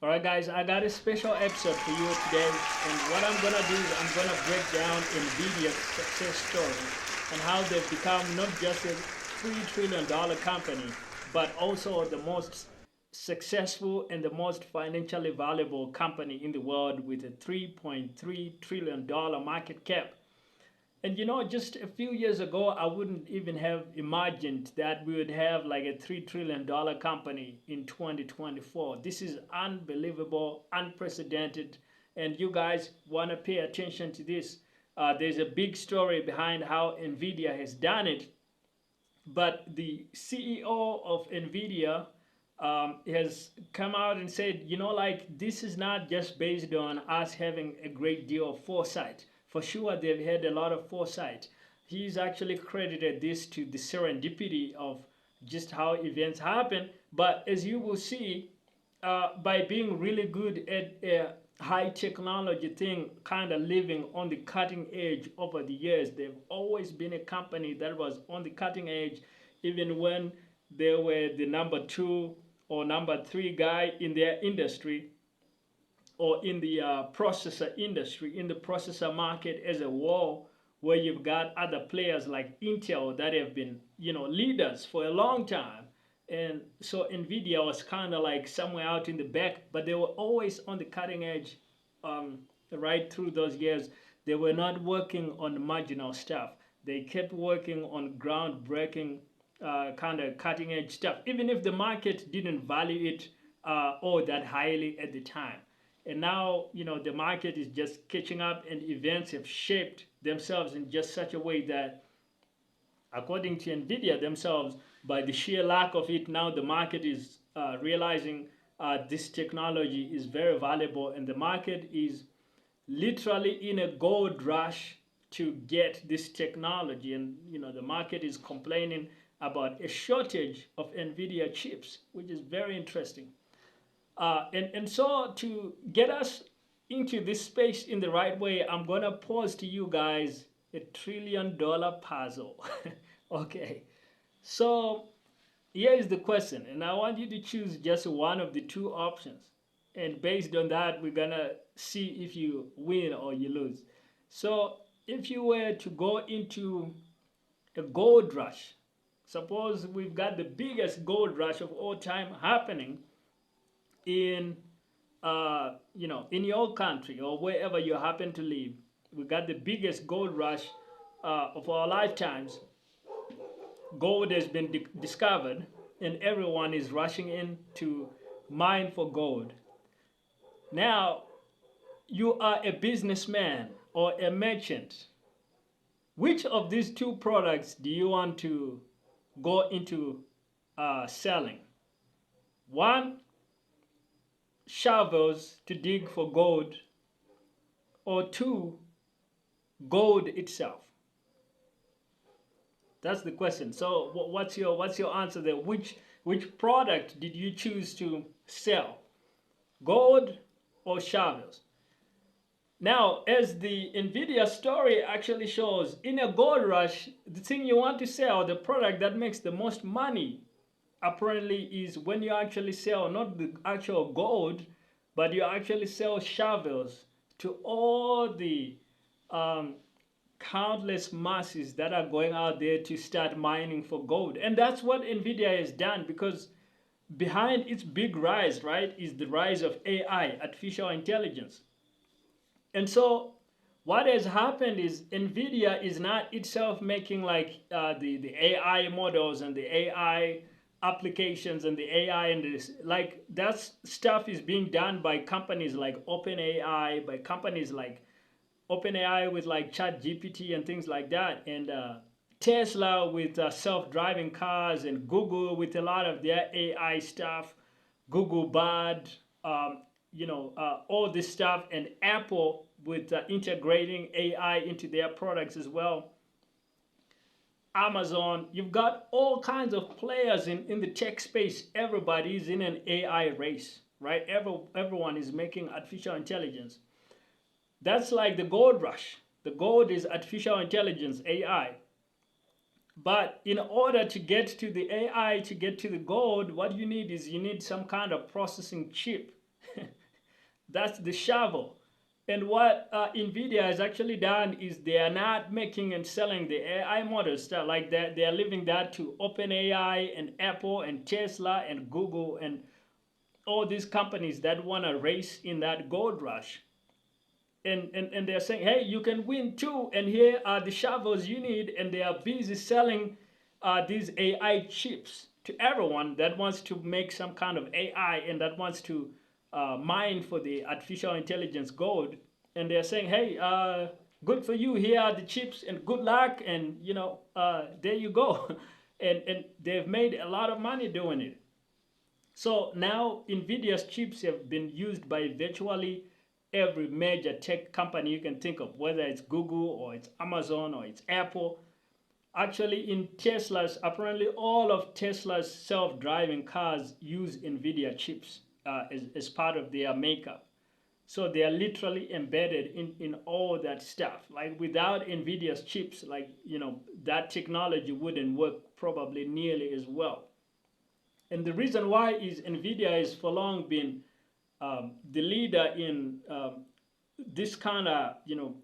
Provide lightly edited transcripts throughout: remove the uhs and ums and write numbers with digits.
Alright guys, I got a special episode for you today, and what I'm gonna do is I'm gonna break down NVIDIA's success story and how they've become not just a $3 trillion company, but also the most successful and the most financially valuable company in the world with a $3.3 trillion market cap. And you know, just a few years ago, I wouldn't even have imagined that we would have like a $3 trillion company in 2024. This is unbelievable, unprecedented, and you guys want to pay attention to this. There's a big story behind how NVIDIA has done it, but the CEO of NVIDIA has come out and said, you know, like, this is not just based on us having a great deal of foresight. For sure, they've had a lot of foresight. He's actually credited this to the serendipity of just how events happen. But as you will see, by being really good at a high technology thing, kind of living on the cutting edge over the years, they've always been a company that was on the cutting edge, even when they were the number 2 or number 3 guy in their industry, or in the processor industry, in the processor market as a whole, where you've got other players like Intel that have been, you know, leaders for a long time. And so NVIDIA was kind of like somewhere out in the back, but they were always on the cutting edge right through those years. They were not working on marginal stuff. They kept working on groundbreaking kind of cutting edge stuff, even if the market didn't value it all that highly at the time. And now, you know, the market is just catching up, and events have shaped themselves in just such a way that, according to NVIDIA themselves, by the sheer lack of it, now the market is realizing this technology is very valuable, and the market is literally in a gold rush to get this technology. And, you know, the market is complaining about a shortage of NVIDIA chips, which is very interesting. And so to get us into this space in the right way, I'm going to pose to you guys a $1 trillion puzzle. Okay, so here is the question, and I want you to choose just one of the 2 options. And based on that, we're going to see if you win or you lose. So if you were to go into a gold rush, suppose we've got the biggest gold rush of all time happening in you know, in your country or wherever you happen to live. We got the biggest gold rush of our lifetimes. Gold has been discovered, and everyone is rushing in to mine for gold. Now, you are a businessman or a merchant. Which of these 2 products do you want to go into selling? 1, shovels to dig for gold, or 2, gold itself? That's the question. So what's your answer there? Which product did you choose to sell? Gold or shovels? Now, as the NVIDIA story actually shows, in a gold rush, the thing you want to sell, the product that makes the most money, apparently, is when you actually sell not the actual gold, but you actually sell shovels to all the countless masses that are going out there to start mining for gold. And that's what NVIDIA has done, because behind its big rise, right, is the rise of AI, artificial intelligence. And so what has happened is NVIDIA is not itself making like the AI models and the AI applications and the AI and this, like, that stuff is being done by companies like OpenAI, by companies like OpenAI with like ChatGPT and things like that, and Tesla with self-driving cars, and Google with a lot of their AI stuff, Google Bard, you know, all this stuff, and Apple with integrating AI into their products as well. Amazon, you've got all kinds of players in the tech space. Everybody's in an AI race, right? Everyone is making artificial intelligence. That's like the gold rush. The gold is artificial intelligence, AI. But in order to get to the AI, to get to the gold, what you need is you need some kind of processing chip. That's the shovel. And what NVIDIA has actually done is they are not making and selling the AI models stuff like that. They are leaving that to OpenAI and Apple and Tesla and Google and all these companies that want to race in that gold rush. And they're saying, hey, you can win too, and here are the shovels you need, and they are busy selling these AI chips to everyone that wants to make some kind of AI and that wants to mine for the artificial intelligence gold. And they're saying, hey, good for you, here are the chips and good luck, and there you go. And they've made a lot of money doing it. So now NVIDIA's chips have been used by virtually every major tech company you can think of, whether it's Google or it's Amazon or it's Apple. Actually, in Tesla's, apparently all of Tesla's self-driving cars use NVIDIA chips as part of their makeup. So they are literally embedded in all that stuff. Like without NVIDIA's chips, like, that technology wouldn't work probably nearly as well. And the reason why is NVIDIA has for long been the leader in this kind of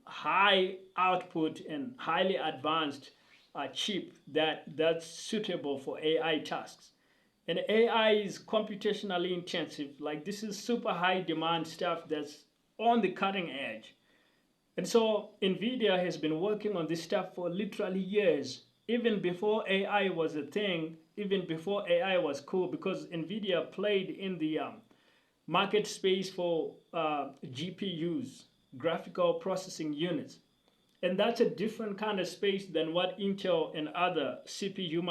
high output and highly advanced chip that's suitable for AI tasks. And AI is computationally intensive. Like this is super high demand stuff that's on the cutting edge. And so NVIDIA has been working on this stuff for literally years, even before AI was a thing, even before AI was cool, because NVIDIA played in the market space for GPUs, graphical processing units. And that's a different kind of space than what Intel and other CPU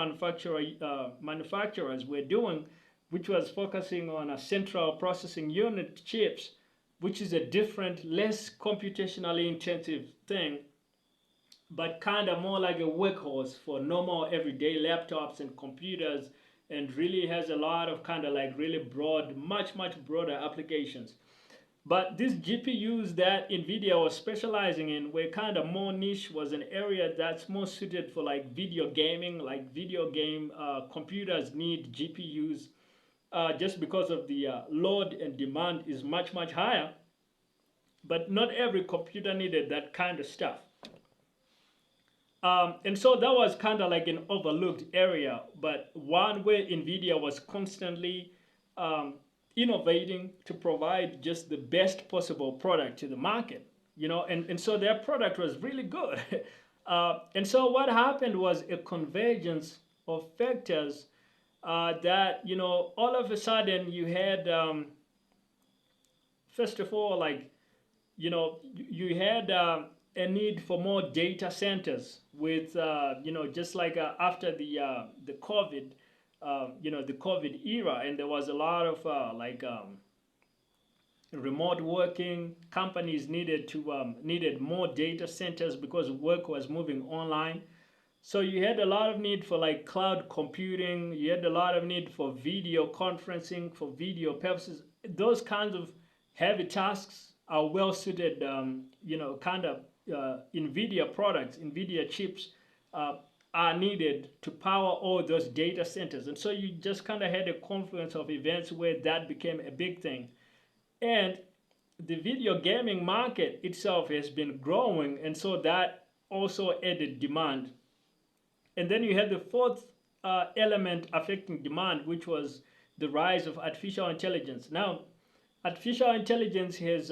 manufacturers were doing, which was focusing on a central processing unit chips, which is a different, less computationally intensive thing, but kind of more like a workhorse for normal everyday laptops and computers, and really has a lot of kind of like really broad, much broader applications. But these GPUs that NVIDIA was specializing in were kind of more niche, was an area that's more suited for like video gaming, like video game computers need GPUs just because of the load and demand is much higher. But not every computer needed that kind of stuff. And so that was kind of like an overlooked area, but one where NVIDIA was constantly innovating to provide just the best possible product to the market, and so their product was really good. And so what happened was a convergence of factors that, all of a sudden you had, first of all, like, you had a need for more data centers with, just like after the COVID, the COVID era, and there was a lot of remote working. Companies needed more data centers because work was moving online. So you had a lot of need for like cloud computing. You had a lot of need for video conferencing for video purposes. Those kinds of heavy tasks are well suited, NVIDIA products, NVIDIA chips are needed to power all those data centers. And so you just kind of had a confluence of events where that became a big thing. And the video gaming market itself has been growing, and so that also added demand. And then you had the fourth element affecting demand, which was the rise of artificial intelligence. Now, artificial intelligence has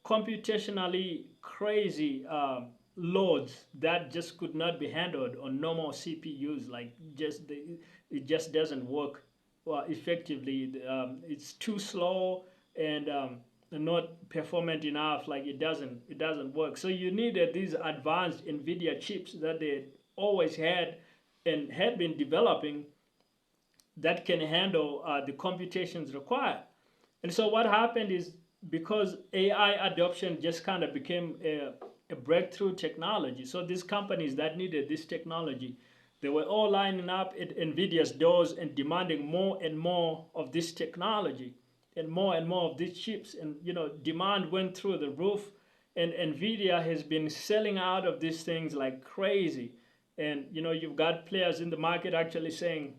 computationally crazy loads that just could not be handled on normal CPUs. Like it just doesn't work effectively. It's too slow and not performant enough. Like it doesn't work. So you needed these advanced NVIDIA chips that they always had and had been developing that can handle the computations required. And so what happened is, because AI adoption just kind of became a breakthrough technology, so these companies that needed this technology, they were all lining up at NVIDIA's doors and demanding more and more of this technology and more of these chips. And demand went through the roof, and NVIDIA has been selling out of these things like crazy. And you've got players in the market actually saying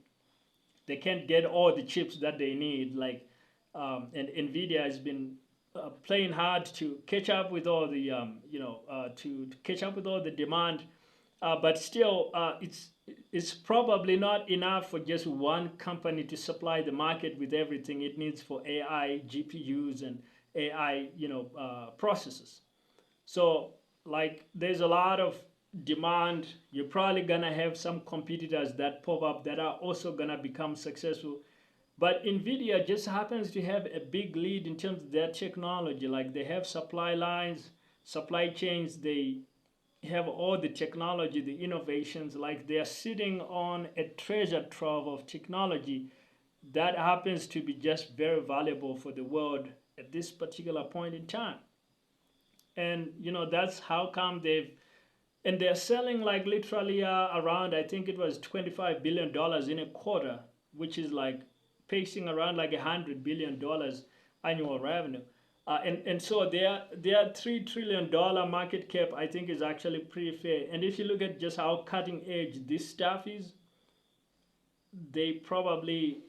they can't get all the chips that they need. Like, and NVIDIA has been playing hard to catch up with all the to catch up with all the demand, but still it's probably not enough for just one company to supply the market with everything it needs for AI GPUs and AI processors. So like there's a lot of demand. You're probably gonna have some competitors that pop up that are also gonna become successful, but NVIDIA just happens to have a big lead in terms of their technology. Like they have supply lines, supply chains, they have all the technology, the innovations. Like they are sitting on a treasure trove of technology that happens to be just very valuable for the world at this particular point in time. And that's how come they're selling like literally around, I think it was $25 billion in a quarter, which is like pacing around like $100 billion annual revenue. And so their $3 trillion market cap, I think, is actually pretty fair. And if you look at just how cutting edge this stuff is, they probably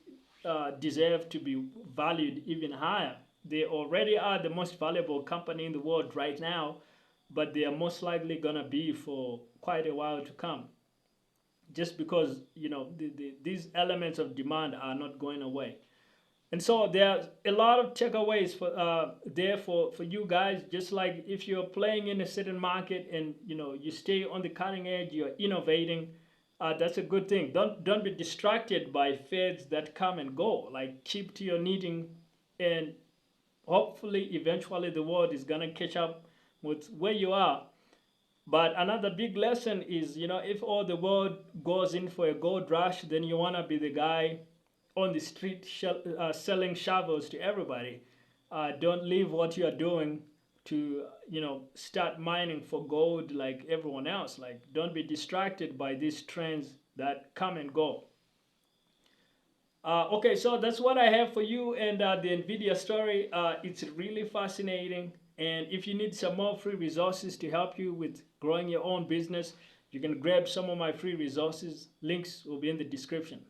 deserve to be valued even higher. They already are the most valuable company in the world right now, but they are most likely gonna be for quite a while to come, just because these elements of demand are not going away. And so there are a lot of takeaways for you guys. Just like if you're playing in a certain market and you stay on the cutting edge, you're innovating. That's a good thing. Don't be distracted by fads that come and go. Like keep to your knitting, and hopefully eventually the world is gonna catch up with where you are. But another big lesson is, if all the world goes in for a gold rush, then you wanna be the guy on the street selling shovels to everybody. Don't leave what you're doing to start mining for gold like everyone else. Like don't be distracted by these trends that come and go. Okay, so that's what I have for you, and the NVIDIA story. It's really fascinating, and if you need some more free resources to help you with growing your own business, you can grab some of my free resources. Links will be in the description.